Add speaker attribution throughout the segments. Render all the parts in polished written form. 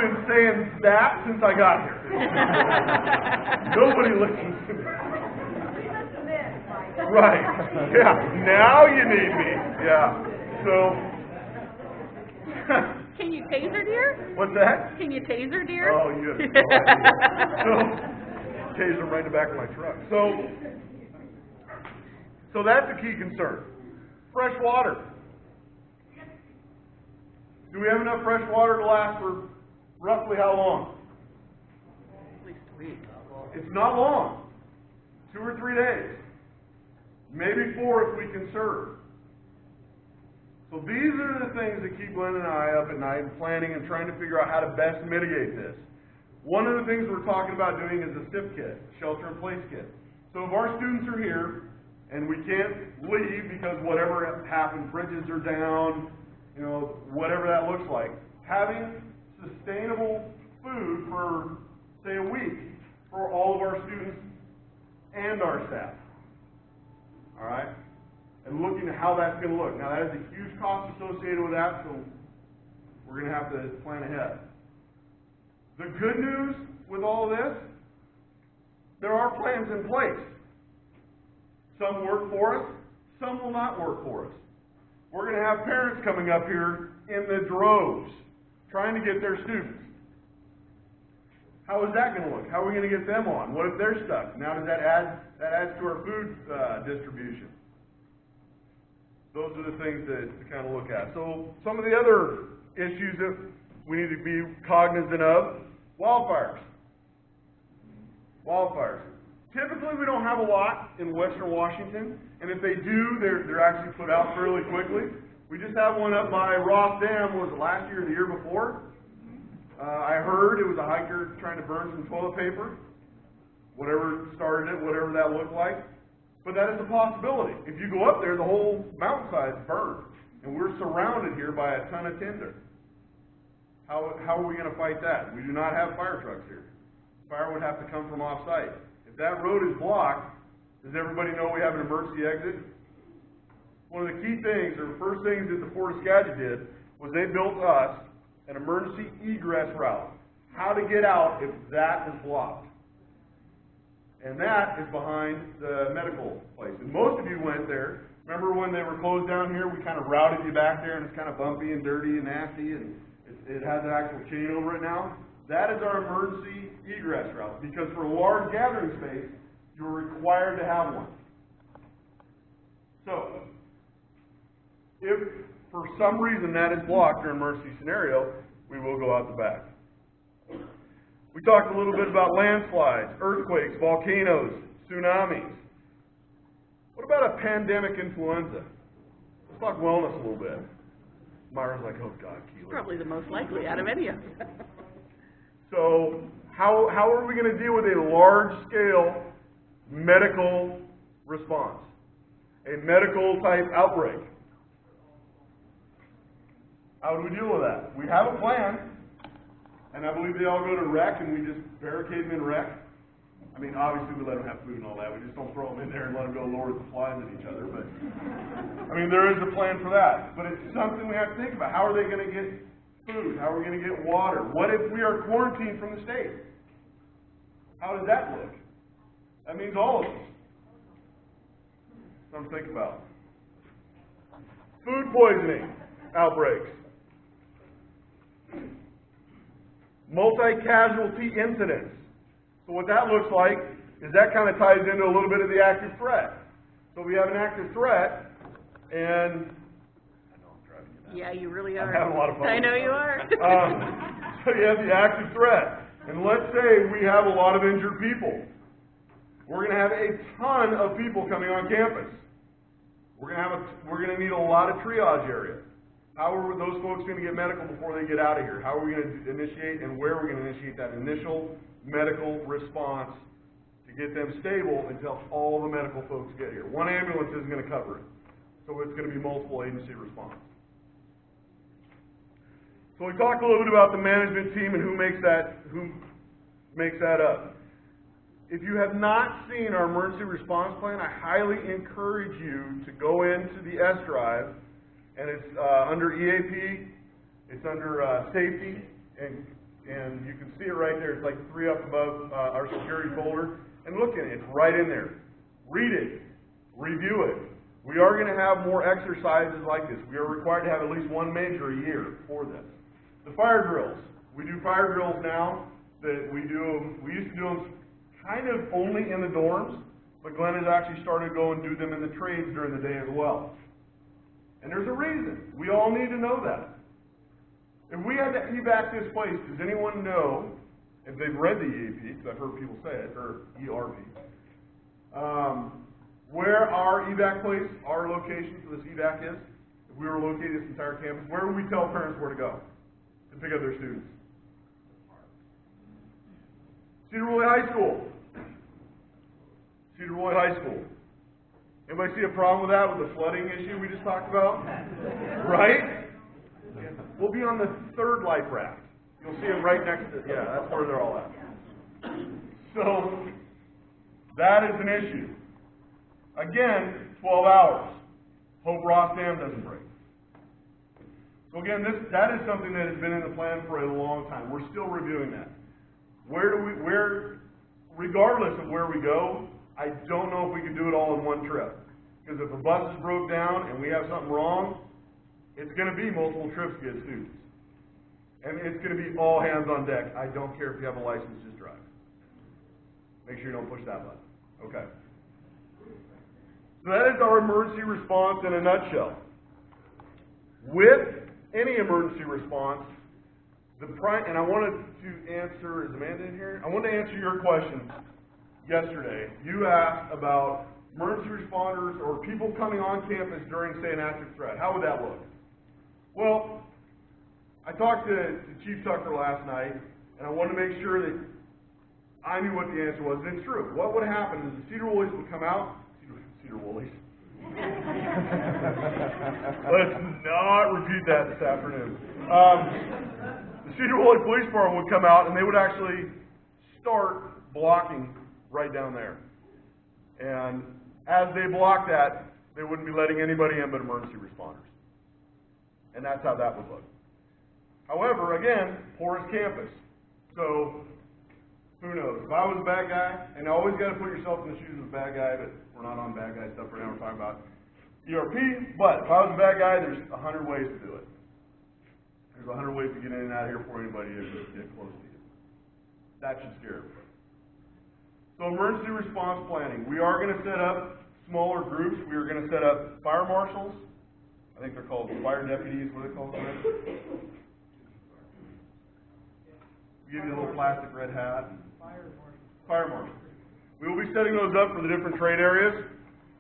Speaker 1: been saying that since I got here. Nobody listens to me. Right. Yeah. Now you need me. Yeah. So.
Speaker 2: Can you taser deer?
Speaker 1: What's that?
Speaker 2: Can you taser deer?
Speaker 1: Oh, you have no idea. So, taser them right in the back of my truck. So that's a key concern. Fresh water. Do we have enough fresh water to last for roughly how long?
Speaker 2: At least a week.
Speaker 1: It's not long. 2 or 3 days. Maybe 4 if we conserve. So these are the things that keep Glenn and I up at night and planning and trying to figure out how to best mitigate this. One of the things we're talking about doing is a SIP kit, shelter-in-place kit. So if our students are here and we can't leave because whatever happened, bridges are down, you know, whatever that looks like, having sustainable food for, say, a week for all of our students and our staff. All right? And looking at how that's going to look. Now, that is a huge cost associated with that, so we're going to have to plan ahead. The good news with all of this, there are plans in place. Some work for us, some will not work for us. We're going to have parents coming up here in the droves trying to get their students. How is that going to look? How are we going to get them on? What if they're stuck? Now, does that adds to our food distribution? Those are the things to kind of look at. So some of the other issues that we need to be cognizant of, wildfires. Wildfires. Typically we don't have a lot in Western Washington, and if they do, they're actually put out fairly quickly. We just had one up by Ross Dam, was it last year or the year before? I heard it was a hiker trying to burn some toilet paper. Whatever started it, whatever that looked like. But that is a possibility. If you go up there, the whole mountainside is burned. And we're surrounded here by a ton of tinder. How are we going to fight that? We do not have fire trucks here. Fire would have to come from off-site. If that road is blocked, does everybody know we have an emergency exit? One of the key things, or the first things that the Port of Skagit did, was they built us an emergency egress route. How to get out if that is blocked. And that is behind the medical place. And most of you went there. Remember when they were closed down here, we kind of routed you back there, and it's kind of bumpy and dirty and nasty, and it has an actual chain over it now. That is our emergency egress route, because for a large gathering space, you're required to have one. So, if for some reason that is blocked in an emergency scenario, we will go out the back. We talked a little bit about landslides, earthquakes, volcanoes, tsunamis. What about a pandemic influenza? Let's talk wellness a little bit. Myra's like, oh God, Keely.
Speaker 2: Probably the most likely out of any of them.
Speaker 1: So how are we going to deal with a large-scale medical response? A medical-type outbreak? How do we deal with that? We have a plan, and I believe they all go to rec, and we just barricade them in rec. I mean, obviously we let them have food and all that. We just don't throw them in there and let them go lower the flies at each other. But, I mean, there is a plan for that. But it's something we have to think about. How are they going to get food? How are we going to get water? What if we are quarantined from the state? How does that look? That means all of us. Something to think about. Food poisoning outbreaks. Multi-casualty incidents. So what that looks like is that kind of ties into a little bit of the active threat. So we have an active threat, and I know I'm driving you nuts.
Speaker 2: Yeah, you really are.
Speaker 1: I'm having a lot of fun.
Speaker 2: I know you are.
Speaker 1: So you have the active threat. And let's say we have a lot of injured people. We're going to have a ton of people coming on campus. We're going to need a lot of triage areas. How are those folks going to get medical before they get out of here? How are we going to initiate, and where are we going to initiate that initial medical response to get them stable until all the medical folks get here? One ambulance isn't going to cover it. So it's going to be multiple agency response. So we talked a little bit about the management team and who makes that up. If you have not seen our emergency response plan, I highly encourage you to go into the S drive, and it's under EAP, it's under safety, and And you can see it right there. It's like 3 up above our security folder. And look at it. It's right in there. Read it. Review it. We are going to have more exercises like this. We are required to have at least one major a year for this. The fire drills. We do fire drills now. We used to do them kind of only in the dorms, but Glenn has actually started to go and do them in the trades during the day as well. And there's a reason. We all need to know that. If we had to evac this place, does anyone know, if they've read the EAP, because I've heard people say it, or ERP, where our evac place, our location for this evac is? If we were located this entire campus, where would we tell parents where to go to pick up their students? Cedar Woolley High School. Cedar Woolley High School. Anybody see a problem with that, with the flooding issue we just talked about? Right? We'll be on the 3rd life raft. You'll see them right next to, yeah, that's where they're all at. So, that is an issue. Again, 12 hours. Hope Ross Dam doesn't break. So again, that is something that has been in the plan for a long time. We're still reviewing that. Regardless of where we go, I don't know if we can do it all in one trip. Because if a bus is broke down and we have something wrong, it's going to be multiple trips to get students. And it's going to be all hands on deck. I don't care if you have a license, just drive. Make sure you don't push that button. Okay. So that is our emergency response in a nutshell. With any emergency response, and I wanted to answer, is Amanda in here? I wanted to answer your questions yesterday. You asked about emergency responders or people coming on campus during, say, an active threat. How would that look? Well, I talked to Chief Tucker last night, and I wanted to make sure that I knew what the answer was, and it's true. What would happen is the Cedar Woollies would come out, Cedar Woollies. Let's not repeat that this afternoon. The Cedar Woolley Police Department would come out, and they would actually start blocking right down there. And as they block that, they wouldn't be letting anybody in but emergency responders. And that's how that would look. However, again, porous campus. So, who knows? If I was a bad guy, and you always got to put yourself in the shoes of a bad guy, but we're not on bad guy stuff right now, we're talking about ERP, but if I was a bad guy, there's 100 ways to do it. There's 100 ways to get in and out of here before anybody gets close to you. That should scare everybody. So emergency response planning. We are going to set up smaller groups. We are going to set up fire marshals. I think they're called fire deputies. What are they called? Give you a little plastic red hat. Fire marshals. We will be setting those up for the different trade areas,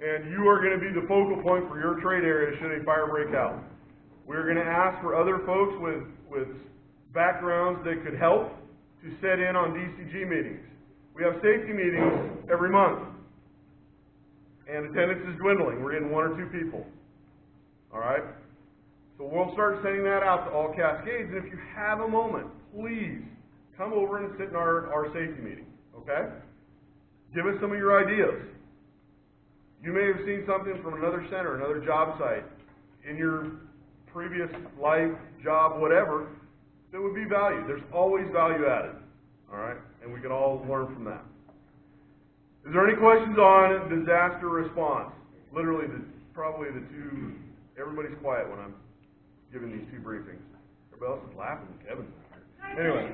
Speaker 1: and you are going to be the focal point for your trade area should a fire break out. We're going to ask for other folks with backgrounds that could help to set in on DCG meetings. We have safety meetings every month, and attendance is dwindling. We're getting 1 or 2 people. All right? So we'll start sending that out to all Cascades, and if you have a moment, please come over and sit in our safety meeting, okay? Give us some of your ideas. You may have seen something from another center, another job site, in your previous life, job, whatever, that would be valued. There's always value added, all right? And we can all learn from that. Is there any questions on disaster response? Literally, probably the two, everybody's quiet when I'm giving these 2 briefings. Everybody else is laughing. Kevin's not here. Anyway.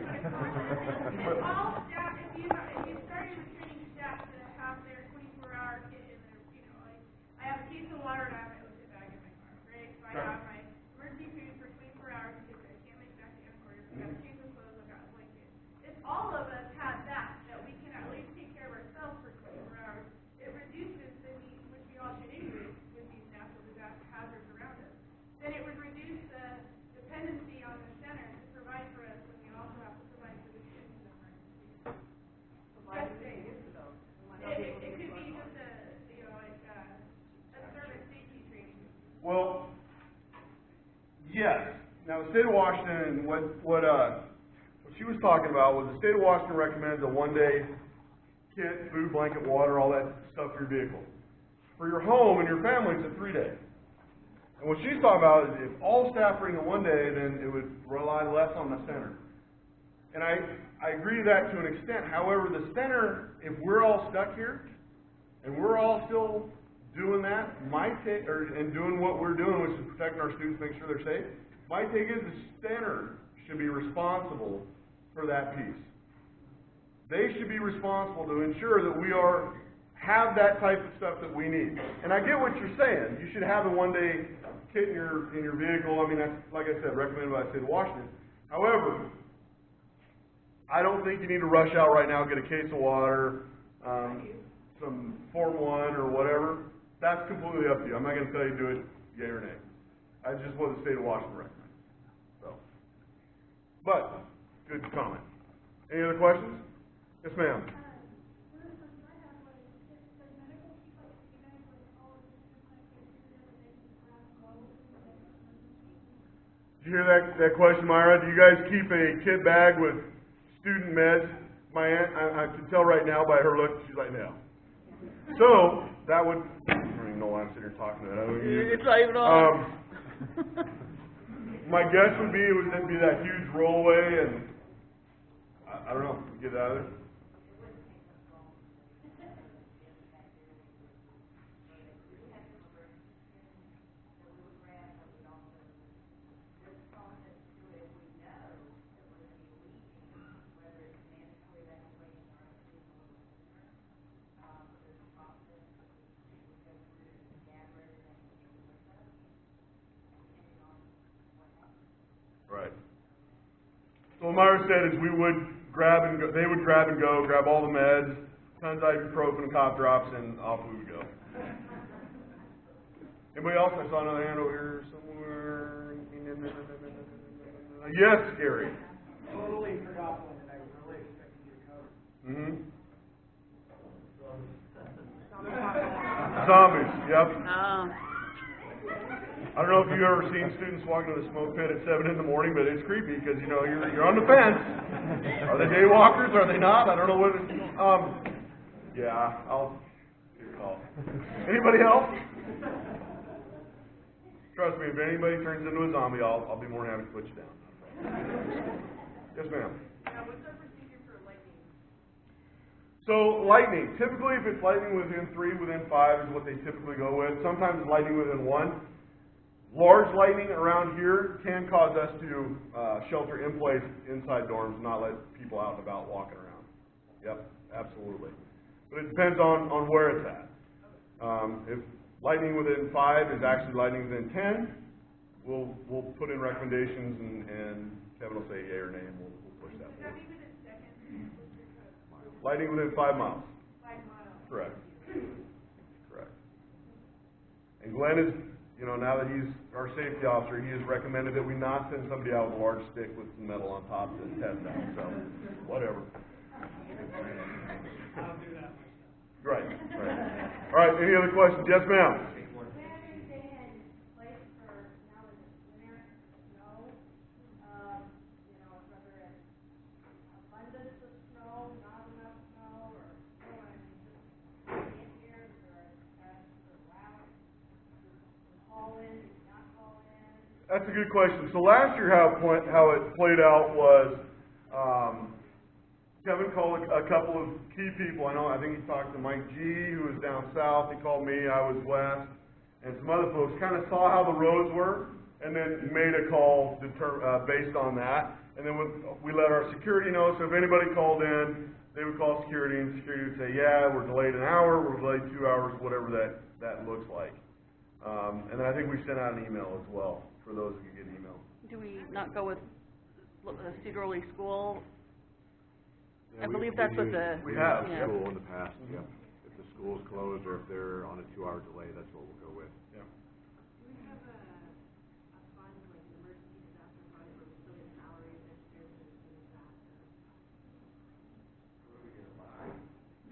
Speaker 3: All staff, if you started recruiting staff to have their 24-hour kit in there, you know, like, I have a case of water and I have my OSHA bag in my car, right? So I have my emergency food for 24 hours because I can't make it back to headquarters. I've got a change of clothes, I've got a blanket. If all of us had that we can at least take care of ourselves for 24 hours, it reduces the need, which we all should anyway, with these natural disaster hazards around us. Then it would reduce the dependency on the center to provide for us when we also have to provide for the students in emergency. It could be just a, you know, like a service safety training.
Speaker 1: Well, yes. Now, the state of Washington, what she was talking about was the state of Washington recommends a 1-day kit, food, blanket, water, all that stuff for your vehicle. For your home and your family, it's a 3-day. And what she's talking about is if all staff bring it 1 day, then it would rely less on the center. And I agree to that to an extent. However, the center, if we're all stuck here, and we're all still doing that, and doing what we're doing, which is protecting our students, make sure they're safe, my take is the center should be responsible for that piece. They should be responsible to ensure that we have that type of stuff that we need. And I get what you're saying. You should have a one-day kit in your vehicle. I mean, that's, like I said, recommended by the state of Washington. However, I don't think you need to rush out right now and get a case of water, some Form 1 or whatever. That's completely up to you. I'm not going to tell you to do it yay or nay. That's just what the state of Washington recommends. So, but, good comment. Any other questions? Yes, ma'am. Did you hear that question, Myra? Do you guys keep a kit bag with student meds? My aunt, I can tell right now by her look, she's like, no. So, that would, I don't even know why I'm sitting here talking to that.
Speaker 2: It's not even on.
Speaker 1: My guess would be it would be that huge rollaway, and I don't know, get it out of there. Right. So what Myra said is we would they would grab and go, grab all the meds, tons of ibuprofen and cough drops, and off we would go. Anybody else? I saw another hand over here somewhere. Yes, Gary.
Speaker 4: Totally forgot one that I really expected you to cover.
Speaker 1: Zombies, yep.
Speaker 2: Oh.
Speaker 1: I don't know if you've ever seen students walking to the smoke pit at 7 in the morning, but it's creepy because, you know, you're on the fence. Are they day walkers? Are they not? I don't know what it is. Yeah, I'll your call. Anybody else? Trust me, if anybody turns into a zombie, I'll be more than happy to put you down. Yes, ma'am.
Speaker 3: What's our procedure for lightning?
Speaker 1: So, lightning. Typically, if it's lightning within 3, within 5 is what they typically go with. Sometimes lightning within 1. Large lightning around here can cause us to shelter in place inside dorms and not let people out and about walking around. Yep, absolutely. But it depends on where it's at. If lightning within 5 is actually lightning within 10, we'll put in recommendations and Kevin will say yay or nay and we'll push that forward. Lightning within 5 miles.
Speaker 3: 5 miles.
Speaker 1: Correct. Correct. And Glenn is, you know, now that he's our safety officer, he has recommended that we not send somebody out with a large stick with some metal on top to test that. So, whatever.
Speaker 4: I'll do that myself.
Speaker 1: Right. All right. Any other questions? Yes, ma'am. That's a good question. So last year, how it played out was Kevin called a couple of key people. I think he talked to Mike G, who was down south. He called me. I was west, and some other folks. Kind of saw how the roads were, and then made a call based on that. And then we let our security know. So if anybody called in, they would call security, and security would say, "Yeah, we're delayed an hour. We're delayed 2 hours. Whatever that looks like." And then I think we sent out an email as well. For those who get an email.
Speaker 2: Do we not go with Cedar Early School?
Speaker 5: Yeah,
Speaker 2: I believe that's what the...
Speaker 1: We have.
Speaker 2: Yeah.
Speaker 5: School in the past, yeah. If the school's closed or if they're on a 2-hour delay, that's what we'll go with.
Speaker 1: Yeah.
Speaker 3: Do we have a fund, like an emergency disaster fund, where we still get salaries if there's a disaster?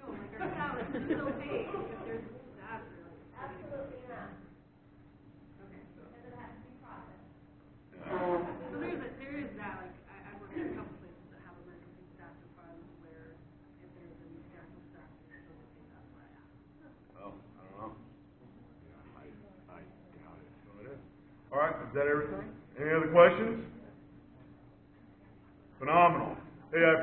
Speaker 3: No, like our salaries are still paid if there's a disaster. Absolutely not. Okay. Because it has to be processed. So there is that, like, I've worked at a couple places that have emergency disaster funds where if there's a natural disaster, they're still get paid. That's what I asked.
Speaker 1: Oh, I don't know.
Speaker 5: Yeah, I doubt it.
Speaker 1: So it is. All right, is that everything? Any other questions? Phenomenal. Hey, I